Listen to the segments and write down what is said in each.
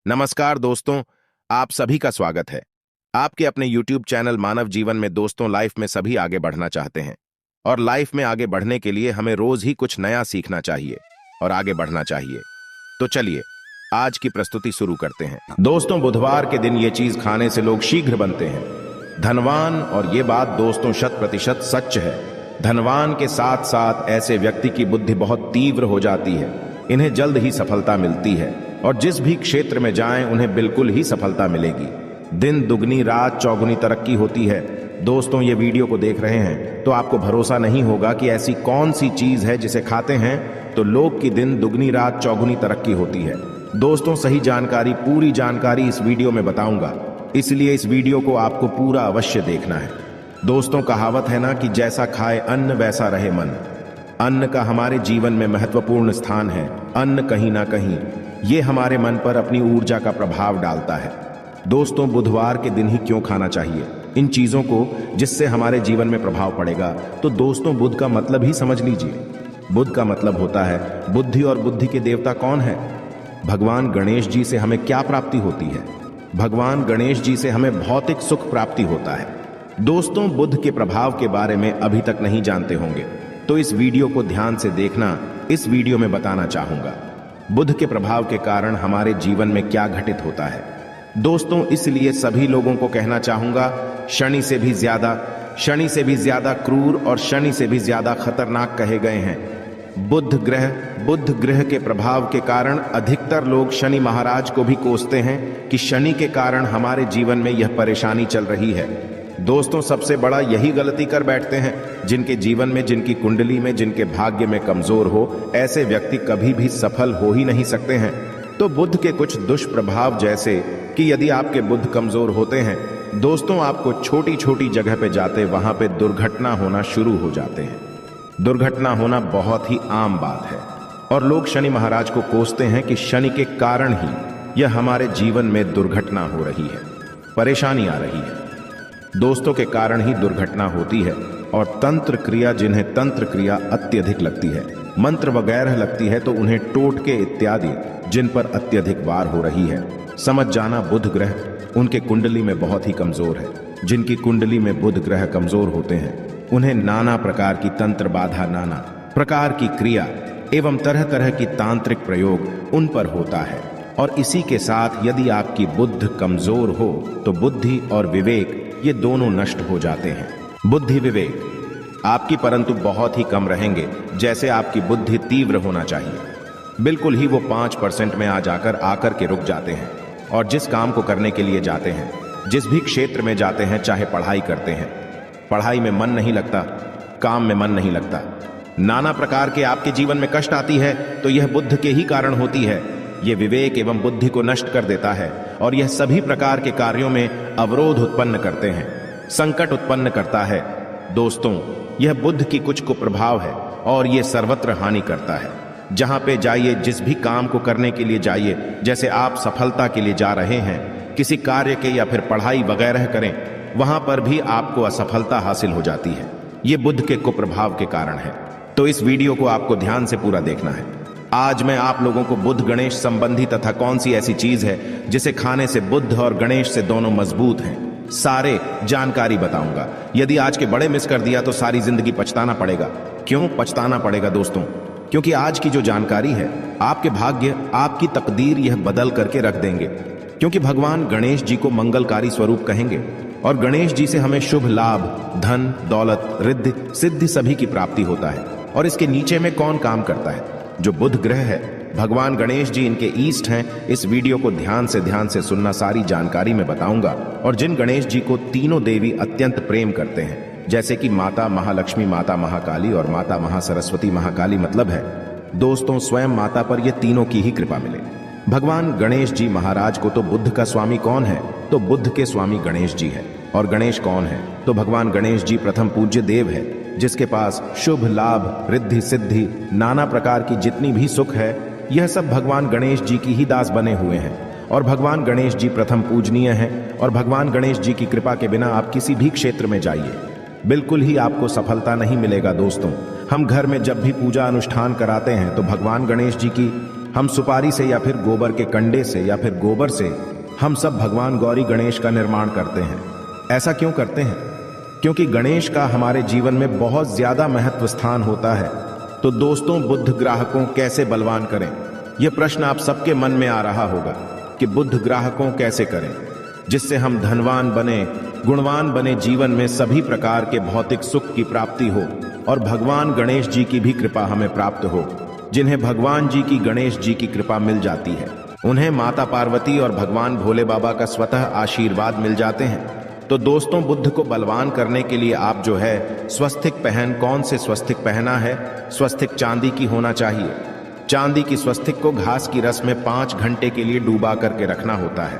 नमस्कार दोस्तों, आप सभी का स्वागत है। आपके अपने YouTube चैनल मानव जीवन में दोस्तों लाइफ में सभी आगे बढ़ना चाहते हैं और लाइफ में आगे बढ़ने के लिए हमें रोज ही कुछ नया सीखना चाहिए और आगे बढ़ना चाहिए। तो चलिए आज की प्रस्तुति शुरू करते हैं। दोस्तों, बुधवार के दिन ये चीज खाने से लोग शीघ्र बनते हैं धनवान, और ये बात दोस्तों 100% सच है। धनवान के साथ साथ ऐसे व्यक्ति की बुद्धि बहुत तीव्र हो जाती है, इन्हें जल्द ही सफलता मिलती है और जिस भी क्षेत्र में जाएं उन्हें बिल्कुल ही सफलता मिलेगी। दिन दुगनी रात चौगुनी तरक्की होती है। दोस्तों, ये वीडियो को देख रहे हैं तो आपको भरोसा नहीं होगा कि ऐसी कौन सी चीज है जिसे खाते हैं तो लोग की दिन दुगनी रात चौगुनी तरक्की होती है। दोस्तों, सही जानकारी, पूरी जानकारी इस वीडियो में बताऊंगा, इसलिए इस वीडियो को आपको पूरा अवश्य देखना है। दोस्तों, कहावत है ना कि जैसा खाए अन्न वैसा रहे मन। अन्न का हमारे जीवन में महत्वपूर्ण स्थान है। अन्न कहीं ना कहीं ये हमारे मन पर अपनी ऊर्जा का प्रभाव डालता है। दोस्तों, बुधवार के दिन ही क्यों खाना चाहिए इन चीजों को जिससे हमारे जीवन में प्रभाव पड़ेगा? तो दोस्तों, बुध का मतलब ही समझ लीजिए। बुध का मतलब होता है बुद्धि, और बुद्धि के देवता कौन है? भगवान गणेश जी से हमें क्या प्राप्ति होती है? भगवान गणेश जी से हमें भौतिक सुख प्राप्ति होता है। दोस्तों, बुध के प्रभाव के बारे में अभी तक नहीं जानते होंगे तो इस वीडियो को ध्यान से देखना। इस वीडियो में बताना चाहूंगा बुध के प्रभाव के कारण हमारे जीवन में क्या घटित होता है। दोस्तों, इसलिए सभी लोगों को कहना चाहूंगा, शनि से भी ज्यादा क्रूर और शनि से भी ज्यादा खतरनाक कहे गए हैं बुध ग्रह के प्रभाव के कारण अधिकतर लोग शनि महाराज को भी कोसते हैं कि शनि के कारण हमारे जीवन में यह परेशानी चल रही है। दोस्तों, सबसे बड़ा यही गलती कर बैठते हैं जिनके जीवन में, जिनकी कुंडली में, जिनके भाग्य में कमजोर हो, ऐसे व्यक्ति कभी भी सफल हो ही नहीं सकते हैं। तो बुध के कुछ दुष्प्रभाव, जैसे कि यदि आपके बुध कमजोर होते हैं दोस्तों, आपको छोटी छोटी जगह पे जाते वहां पे दुर्घटना होना शुरू हो जाते हैं। दुर्घटना होना बहुत ही आम बात है और लोग शनि महाराज को कोसते हैं कि शनि के कारण ही यह हमारे जीवन में दुर्घटना हो रही है, परेशानी आ रही है। दोस्तों, के कारण ही दुर्घटना होती है और तंत्र क्रिया, जिन्हें तंत्र क्रिया अत्यधिक लगती है, मंत्र वगैरह लगती है, तो उन्हें टोटके इत्यादि जिन पर अत्यधिक वार हो रही है, समझ जाना बुध ग्रह उनके कुंडली में बहुत ही कमजोर है। जिनकी कुंडली में बुध ग्रह कमजोर होते हैं उन्हें नाना प्रकार की तंत्र बाधा, नाना प्रकार की क्रिया एवं तरह तरह की तांत्रिक प्रयोग उन पर होता है। और इसी के साथ यदि आपकी बुद्ध कमजोर हो तो बुद्धि और विवेक ये दोनों नष्ट हो जाते हैं। बुद्धि विवेक आपकी परंतु बहुत ही कम रहेंगे। जैसे आपकी बुद्धि तीव्र होना चाहिए, बिल्कुल ही वो 5% में आकर के रुक जाते हैं और जिस काम को करने के लिए जाते हैं, जिस भी क्षेत्र में जाते हैं, चाहे पढ़ाई करते हैं, पढ़ाई में मन नहीं लगता, काम में मन नहीं लगता, नाना प्रकार के आपके जीवन में कष्ट आती है, तो यह बुद्ध के ही कारण होती है। यह विवेक एवं बुद्धि को नष्ट कर देता है और यह सभी प्रकार के कार्यों में अवरोध उत्पन्न करते हैं, संकट उत्पन्न करता है। दोस्तों, यह बुद्ध की कुछ कुप्रभाव है और यह सर्वत्र हानि करता है। जहां पे जाइए, जिस भी काम को करने के लिए जाइए, जैसे आप सफलता के लिए जा रहे हैं, किसी कार्य के या फिर पढ़ाई वगैरह करें, वहां पर भी आपको असफलता हासिल हो जाती है। यह बुद्ध के कुप्रभाव के कारण है। तो इस वीडियो को आपको ध्यान से पूरा देखना है। आज मैं आप लोगों को बुध गणेश संबंधी तथा कौन सी ऐसी चीज है जिसे खाने से बुध और गणेश से दोनों मजबूत हैं, सारे जानकारी बताऊंगा। यदि आज के बड़े मिस कर दिया तो सारी जिंदगी पछताना पड़ेगा। क्यों पछताना पड़ेगा दोस्तों? क्योंकि आज की जो जानकारी है आपके भाग्य, आपकी तकदीर यह बदल करके रख देंगे। क्योंकि भगवान गणेश जी को मंगलकारी स्वरूप कहेंगे और गणेश जी से हमें शुभ लाभ, धन, दौलत, रिद्धि, सिद्धि सभी की प्राप्ति होता है। और इसके नीचे में कौन काम करता है? जो बुध ग्रह है, भगवान गणेश जी इनके ईस्ट हैं। इस वीडियो को ध्यान से सुनना, सारी जानकारी मैं बताऊंगा। और जिन गणेश जी को तीनों देवी अत्यंत प्रेम करते हैं, जैसे कि माता महालक्ष्मी, माता महाकाली और माता महासरस्वती। महाकाली मतलब है दोस्तों स्वयं माता पर ये तीनों की ही कृपा मिले। भगवान गणेश जी महाराज को तो बुद्ध का स्वामी कौन है? तो बुद्ध के स्वामी गणेश जी है। और गणेश कौन है? तो भगवान गणेश जी प्रथम पूज्य देव है, जिसके पास शुभ लाभ, रिद्धि, सिद्धि, नाना प्रकार की जितनी भी सुख है, यह सब भगवान गणेश जी की ही दास बने हुए हैं। और भगवान गणेश जी प्रथम पूजनीय हैं और भगवान गणेश जी की कृपा के बिना आप किसी भी क्षेत्र में जाइए, बिल्कुल ही आपको सफलता नहीं मिलेगा। दोस्तों, हम घर में जब भी पूजा अनुष्ठान कराते हैं तो भगवान गणेश जी की हम सुपारी से या फिर गोबर के कंडे से या फिर गोबर से हम सब भगवान गौरी गणेश का निर्माण करते हैं। ऐसा क्यों करते हैं? क्योंकि गणेश का हमारे जीवन में बहुत ज्यादा महत्व स्थान होता है। तो दोस्तों, बुद्ध ग्रह को कैसे बलवान करें? यह प्रश्न आप सबके मन में आ रहा होगा कि बुद्ध ग्रह को कैसे करें जिससे हम धनवान बने, गुणवान बने, जीवन में सभी प्रकार के भौतिक सुख की प्राप्ति हो और भगवान गणेश जी की भी कृपा हमें प्राप्त हो। जिन्हें भगवान जी की, गणेश जी की कृपा मिल जाती है, उन्हें माता पार्वती और भगवान भोले बाबा का स्वतः आशीर्वाद मिल जाते हैं। तो दोस्तों, बुद्ध को बलवान करने के लिए आप जो है स्वस्तिक पहन, कौन से स्वस्तिक पहना है? स्वस्तिक चांदी की होना चाहिए। चांदी की स्वस्तिक को घास की रस में 5 घंटे के लिए डूबा करके रखना होता है।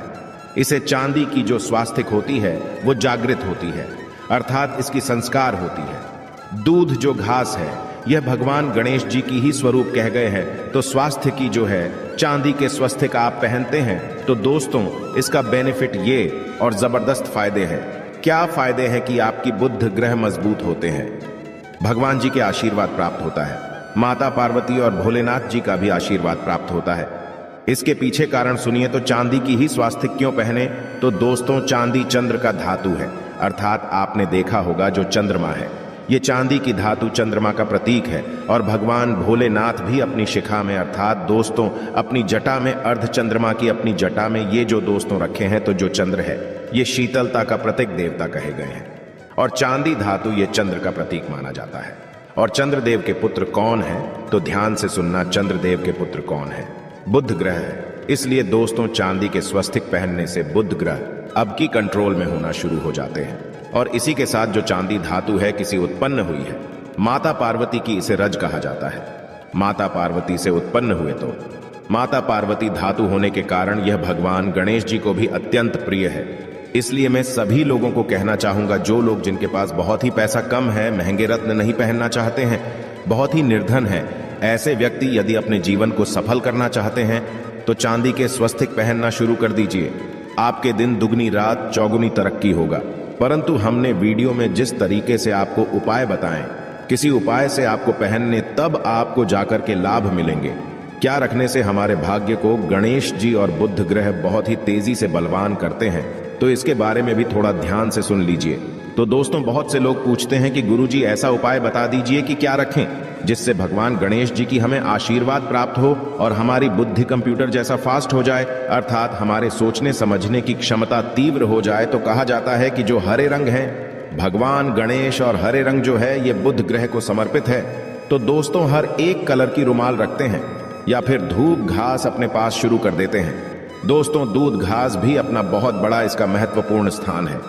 इसे चांदी की जो स्वास्तिक होती है वो जागृत होती है, अर्थात इसकी संस्कार होती है। दूध जो घास है यह भगवान गणेश जी की ही स्वरूप कह गए हैं। तो स्वास्थ्य की जो है चांदी के स्वस्तिक आप पहनते हैं तो दोस्तों, इसका बेनिफिट ये और जबरदस्त फायदे हैं। क्या फायदे हैं कि आपकी बुद्ध ग्रह मजबूत होते हैं, भगवान जी के आशीर्वाद प्राप्त होता है, माता पार्वती और भोलेनाथ जी का भी आशीर्वाद प्राप्त होता है। इसके पीछे कारण सुनिए। तो चांदी की ही स्वास्तिक क्यों पहने? तो दोस्तों, चांदी चंद्र का धातु है, अर्थात आपने देखा होगा जो चंद्रमा है, ये चांदी की धातु चंद्रमा का प्रतीक है। और भगवान भोलेनाथ भी अपनी शिखा में, अर्थात दोस्तों अपनी जटा में, अर्ध चंद्रमा की अपनी जटा में ये जो दोस्तों रखे हैं, तो जो चंद्र है ये शीतलता का प्रतीक देवता कहे गए हैं और चांदी धातु ये चंद्र का प्रतीक माना जाता है। और चंद्रदेव के पुत्र कौन है? तो ध्यान से सुनना, चंद्रदेव के पुत्र कौन है? बुद्ध ग्रह है। इसलिए दोस्तों, चांदी के स्वस्तिक पहनने से बुद्ध ग्रह अब की कंट्रोल में होना शुरू हो जाते हैं। और इसी के साथ जो चांदी धातु है किसी उत्पन्न हुई है, माता पार्वती की, इसे रज कहा जाता है। माता पार्वती से उत्पन्न हुए तो माता पार्वती धातु होने के कारण यह भगवान गणेश जी को भी अत्यंत प्रिय है। इसलिए मैं सभी लोगों को कहना चाहूंगा, जो लोग जिनके पास बहुत ही पैसा कम है, महंगे रत्न नहीं पहनना चाहते हैं, बहुत ही निर्धन है, ऐसे व्यक्ति यदि अपने जीवन को सफल करना चाहते हैं तो चांदी के स्वस्तिक पहनना शुरू कर दीजिए। आपके दिन दुगनी रात चौगुनी तरक्की होगा। परंतु हमने वीडियो में जिस तरीके से आपको उपाय बताएं, किसी उपाय से आपको पहनने, तब आपको जाकर के लाभ मिलेंगे। क्या रखने से हमारे भाग्य को गणेश जी और बुद्ध ग्रह बहुत ही तेजी से बलवान करते हैं, तो इसके बारे में भी थोड़ा ध्यान से सुन लीजिए। तो दोस्तों, बहुत से लोग पूछते हैं कि गुरुजी ऐसा उपाय बता दीजिए कि क्या रखें जिससे भगवान गणेश जी की हमें आशीर्वाद प्राप्त हो और हमारी बुद्धि कंप्यूटर जैसा फास्ट हो जाए, अर्थात हमारे सोचने समझने की क्षमता तीव्र हो जाए। तो कहा जाता है कि जो हरे रंग है, भगवान गणेश और हरे रंग जो है ये बुद्ध ग्रह को समर्पित है। तो दोस्तों, हर एक कलर की रुमाल रखते हैं या फिर धूप घास अपने पास शुरू कर देते हैं। दोस्तों, दूध घास भी अपना बहुत बड़ा इसका महत्वपूर्ण स्थान है।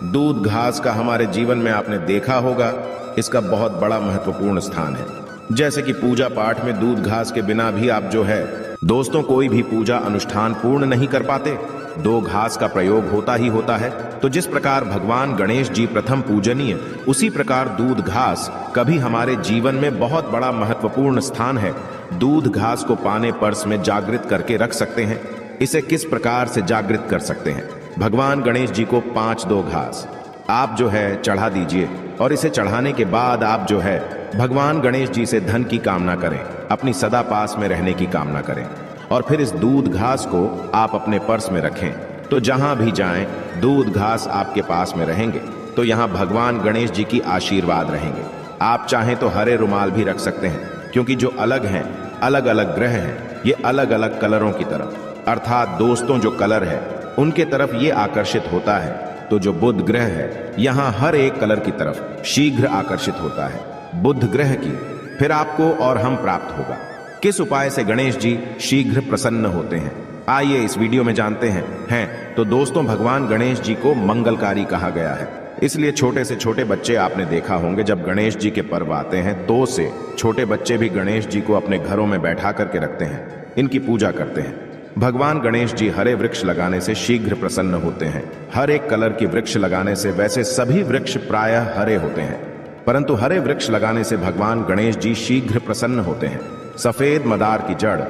दूध घास का हमारे जीवन में आपने देखा होगा, इसका बहुत बड़ा महत्वपूर्ण स्थान है। जैसे कि पूजा पाठ में दूध घास के बिना भी आप जो है दोस्तों कोई भी पूजा अनुष्ठान पूर्ण नहीं कर पाते, दो घास का प्रयोग होता ही होता है। तो जिस प्रकार भगवान गणेश जी प्रथम पूजनीय, उसी प्रकार दूध घास कभी हमारे जीवन में बहुत बड़ा महत्वपूर्ण स्थान है। दूध घास को पाने पर्स में जागृत करके रख सकते हैं। इसे किस प्रकार से जागृत कर सकते हैं? भगवान गणेश जी को 5-2 घास आप जो है चढ़ा दीजिए और इसे चढ़ाने के बाद आप जो है भगवान गणेश जी से धन की कामना करें, अपनी सदा पास में रहने की कामना करें और फिर इस दूध घास को आप अपने पर्स में रखें। तो जहां भी जाएं, दूध घास आपके पास में रहेंगे, तो यहां भगवान गणेश जी की आशीर्वाद रहेंगे। आप चाहें तो हरे रुमाल भी रख सकते हैं, क्योंकि जो अलग हैं, अलग अलग ग्रह हैं, ये अलग अलग कलरों की तरफ, अर्थात दोस्तों जो कलर है उनके तरफ ये आकर्षित होता है। तो जो बुध ग्रह है यहाँ हर एक कलर की तरफ शीघ्र आकर्षित होता है बुध ग्रह की, फिर आपको और हम प्राप्त होगा। किस उपाय से गणेश जी शीघ्र प्रसन्न होते हैं, आइए इस वीडियो में जानते हैं। तो दोस्तों, भगवान गणेश जी को मंगलकारी कहा गया है, इसलिए छोटे से छोटे बच्चे आपने देखा होंगे जब गणेश जी के पर्व आते हैं तो से छोटे बच्चे भी गणेश जी को अपने घरों में बैठा करके रखते हैं, इनकी पूजा करते हैं। भगवान गणेश जी हरे वृक्ष लगाने से शीघ्र प्रसन्न होते हैं। हर एक कलर की वृक्ष लगाने से, वैसे सभी वृक्ष प्रायः हरे होते हैं, परंतु हरे वृक्ष लगाने से भगवान गणेश जी शीघ्र प्रसन्न होते हैं। सफेद मदार की जड़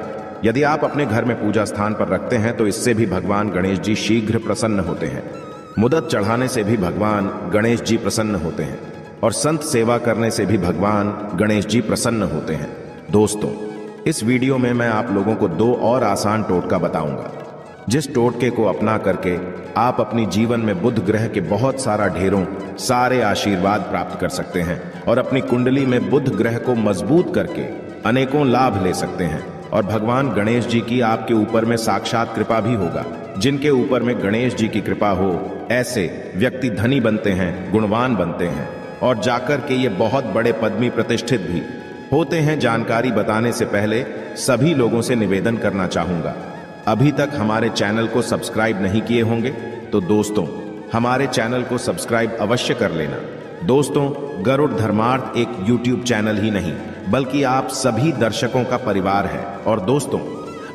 यदि आप अपने घर में पूजा स्थान पर रखते हैं तो इससे भी भगवान गणेश जी शीघ्र प्रसन्न होते हैं। मुदत चढ़ाने से भी भगवान गणेश जी प्रसन्न होते हैं और संत सेवा करने से भी भगवान गणेश जी प्रसन्न होते हैं। दोस्तों, इस वीडियो में मैं आप लोगों को 2 और आसान टोटका बताऊंगा, जिस टोटके को अपना करके आप अपनी जीवन में बुध ग्रह के बहुत सारे आशीर्वाद प्राप्त कर सकते हैं और अपनी कुंडली में बुध ग्रह को मजबूत करके अनेकों लाभ ले सकते हैं। और भगवान गणेश जी की आपके ऊपर में साक्षात कृपा भी होगा। जिनके ऊपर में गणेश जी की कृपा हो, ऐसे व्यक्ति धनी बनते हैं, गुणवान बनते हैं और जाकर के ये बहुत बड़े पदवी प्रतिष्ठित भी होते हैं। जानकारी बताने से पहले सभी लोगों से निवेदन करना चाहूंगा, अभी तक हमारे चैनल को सब्सक्राइब नहीं किए होंगे तो दोस्तों हमारे चैनल को सब्सक्राइब अवश्य कर लेना। दोस्तों, गरुड़ धर्मार्थ एक YouTube चैनल ही नहीं बल्कि आप सभी दर्शकों का परिवार है। और दोस्तों,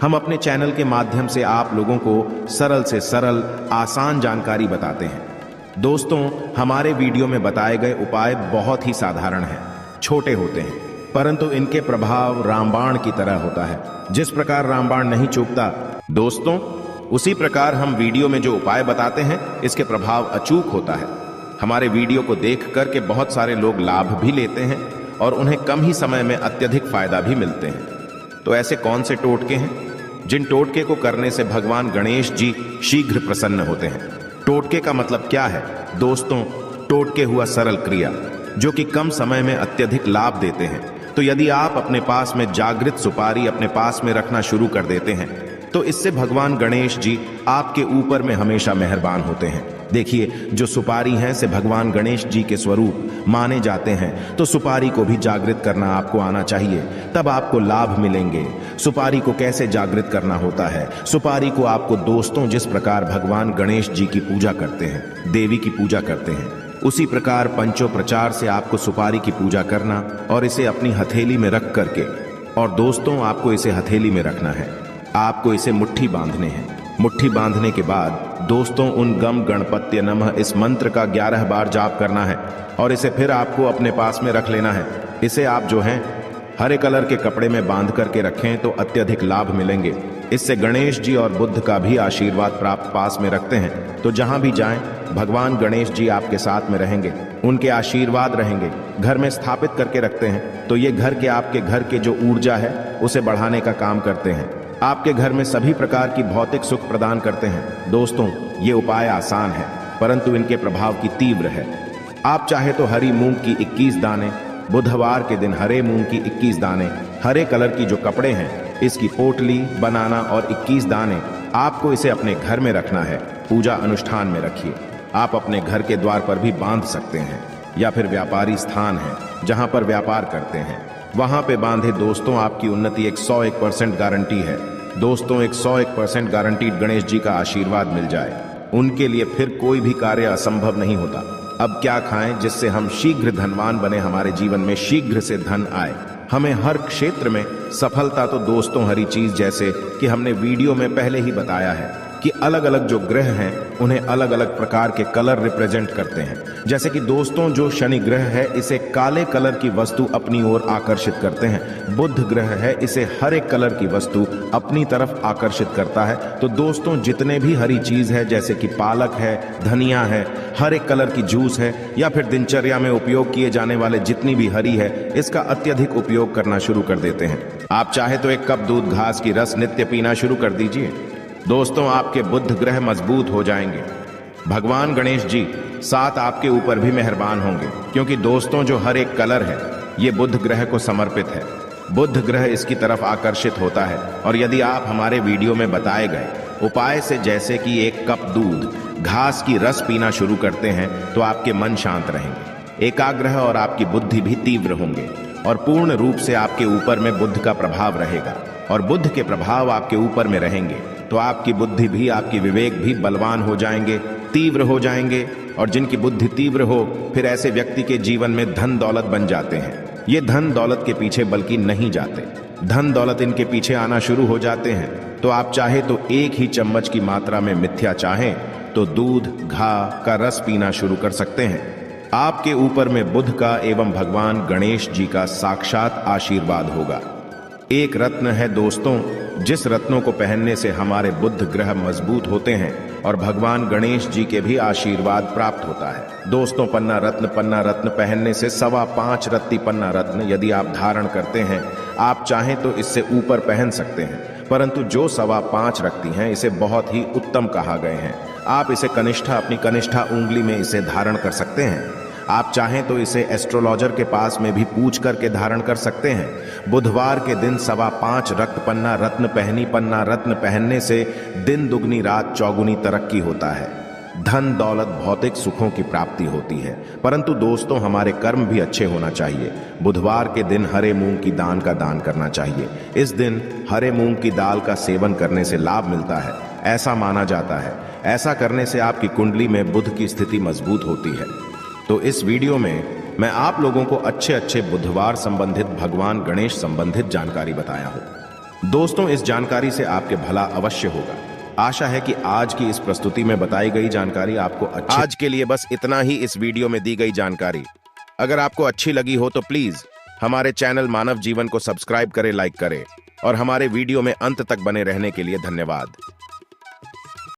हम अपने चैनल के माध्यम से आप लोगों को सरल से सरल आसान जानकारी बताते हैं। दोस्तों, हमारे वीडियो में बताए गए उपाय बहुत ही साधारण हैं, छोटे होते हैं, परंतु इनके प्रभाव रामबाण की तरह होता है। जिस प्रकार रामबाण नहीं चूकता दोस्तों, उसी प्रकार हम वीडियो में जो उपाय बताते हैं इसके प्रभाव अचूक होता है। हमारे वीडियो को देख करके बहुत सारे लोग लाभ भी लेते हैं और उन्हें कम ही समय में अत्यधिक फायदा भी मिलते हैं। तो ऐसे कौन से टोटके हैं जिन टोटके को करने से भगवान गणेश जी शीघ्र प्रसन्न होते हैं? टोटके का मतलब क्या है दोस्तों? टोटके हुआ सरल क्रिया जो कि कम समय में अत्यधिक लाभ देते हैं। तो यदि आप अपने पास में जागृत सुपारी अपने पास में रखना शुरू कर देते हैं तो इससे भगवान गणेश जी आपके ऊपर में हमेशा मेहरबान होते हैं। देखिए, जो सुपारी हैं से भगवान गणेश जी के स्वरूप माने जाते हैं, तो सुपारी को भी जागृत करना आपको आना चाहिए, तब आपको लाभ मिलेंगे। सुपारी को कैसे जागृत करना होता है? सुपारी को आपको दोस्तों जिस प्रकार भगवान गणेश जी की पूजा करते हैं, देवी की पूजा करते हैं, उसी प्रकार पंचोपचार से आपको सुपारी की पूजा करना और इसे अपनी हथेली में रख करके, और दोस्तों आपको इसे हथेली में रखना है, आपको इसे मुट्ठी बांधने हैं। मुट्ठी बांधने के बाद दोस्तों उन गम गणपत्य नमः इस मंत्र का 11 बार जाप करना है और इसे फिर आपको अपने पास में रख लेना है। इसे आप जो हैं हरे कलर के कपड़े में बांध करके रखें तो अत्यधिक लाभ मिलेंगे। इससे गणेश जी और बुद्ध का भी आशीर्वाद प्राप्त पास में रखते हैं, तो जहां भी जाएं भगवान गणेश जी आपके साथ में रहेंगे, उनके आशीर्वाद रहेंगे। घर में स्थापित करके रखते हैं तो ये घर के आपके घर के जो ऊर्जा है उसे बढ़ाने का काम करते हैं, आपके घर में सभी प्रकार की भौतिक सुख प्रदान करते हैं। दोस्तों, ये उपाय आसान है परंतु इनके प्रभाव की तीव्र है। आप चाहे तो हरी मूंग की 21 दाने, बुधवार के दिन हरे मूंग की 21 दाने, हरे कलर की जो कपड़े हैं इसकी पोटली बनाना और 21 दाने आपको इसे अपने घर में रखना है। पूजा अनुष्ठान में रखिए। आप अपने घर के द्वार पर भी बांध सकते हैं या फिर व्यापारी स्थान है जहां पर व्यापार करते हैं वहां पे बांधे। दोस्तों, आपकी उन्नति 101% गारंटी है। दोस्तों, 101% गारंटीड गणेश जी का आशीर्वाद मिल जाए, उनके लिए फिर कोई भी कार्य असंभव नहीं होता। अब क्या खाएं जिससे हम शीघ्र धनवान बने, हमारे जीवन में शीघ्र से धन आए, हमें हर क्षेत्र में सफलता? तो दोस्तों, हरी चीज जैसे कि हमने वीडियो में पहले ही बताया है कि अलग अलग जो ग्रह हैं उन्हें अलग अलग प्रकार के कलर रिप्रेजेंट करते हैं। जैसे कि दोस्तों, जो शनि ग्रह है इसे काले कलर की वस्तु अपनी ओर आकर्षित करते हैं। बुध ग्रह है इसे हरे कलर की वस्तु अपनी तरफ आकर्षित करता है। तो दोस्तों, जितने भी हरी चीज है जैसे कि पालक है, धनिया है, हरे कलर की जूस है या फिर दिनचर्या में उपयोग किए जाने वाले जितनी भी हरी है, इसका अत्यधिक उपयोग करना शुरू कर देते हैं। आप चाहे तो 1 कप दूध घास की रस नित्य पीना शुरू कर दीजिए। दोस्तों, आपके बुध ग्रह मजबूत हो जाएंगे। भगवान गणेश जी साथ आपके ऊपर भी मेहरबान होंगे, क्योंकि दोस्तों जो हर एक कलर है ये बुध ग्रह को समर्पित है। बुध ग्रह इसकी तरफ आकर्षित होता है। और यदि आप हमारे वीडियो में बताए गए उपाय से जैसे कि 1 कप दूध घास की रस पीना शुरू करते हैं तो आपके मन शांत रहेंगे, एकाग्र और आपकी बुद्धि भी तीव्र होंगे और पूर्ण रूप से आपके ऊपर में बुध का प्रभाव रहेगा। और बुध के प्रभाव आपके ऊपर में रहेंगे तो आपकी बुद्धि भी, आपकी विवेक भी बलवान हो जाएंगे, तीव्र हो जाएंगे। और जिनकी बुद्धि तीव्र हो फिर ऐसे व्यक्ति के जीवन में धन दौलत बन जाते हैं। ये धन दौलत के पीछे बल्कि नहीं जाते, धन दौलत इनके पीछे आना शुरू हो जाते हैं। तो आप चाहे तो 1 ही चम्मच की मात्रा में मिथ्या चाहें तो दूध घा का रस पीना शुरू कर सकते हैं। आपके ऊपर में बुध का एवं भगवान गणेश जी का साक्षात आशीर्वाद होगा। एक रत्न है दोस्तों, जिस रत्नों को पहनने से हमारे बुध ग्रह मजबूत होते हैं और भगवान गणेश जी के भी आशीर्वाद प्राप्त होता है। दोस्तों, पन्ना रत्न पहनने से 5.25 रत्ती पन्ना रत्न यदि आप धारण करते हैं, आप चाहें तो इससे ऊपर पहन सकते हैं, परंतु जो 5.25 रखती हैं इसे बहुत ही उत्तम कहा गए हैं। आप इसे कनिष्ठा, अपनी कनिष्ठा उंगली में इसे धारण कर सकते हैं। आप चाहें तो इसे एस्ट्रोलॉजर के पास में भी पूछ करके धारण कर सकते हैं। बुधवार के दिन 5.25 रक्त पन्ना रत्न पहनने से दिन दुगनी रात चौगुनी तरक्की होता है, धन दौलत भौतिक सुखों की प्राप्ति होती है। परंतु दोस्तों, हमारे कर्म भी अच्छे होना चाहिए। बुधवार के दिन हरे मूंग की दाल का दान करना चाहिए। इस दिन हरे मूंग की दाल का सेवन करने से लाभ मिलता है, ऐसा माना जाता है। ऐसा करने से आपकी कुंडली में बुध की स्थिति मजबूत होती है। तो इस वीडियो में मैं आप लोगों को अच्छे बुधवार संबंधित, भगवान गणेश संबंधित जानकारी बताया हूं। दोस्तों, इस जानकारी से आपके भला अवश्य होगा। आशा है कि आज की इस प्रस्तुति में बताई गई जानकारी आपको आज के लिए बस इतना ही इस वीडियो में दी गई जानकारी अगर आपको अच्छी लगी हो तो प्लीज हमारे चैनल मानव जीवन को सब्सक्राइब करें, लाइक करें और हमारे वीडियो में अंत तक बने रहने के लिए धन्यवाद।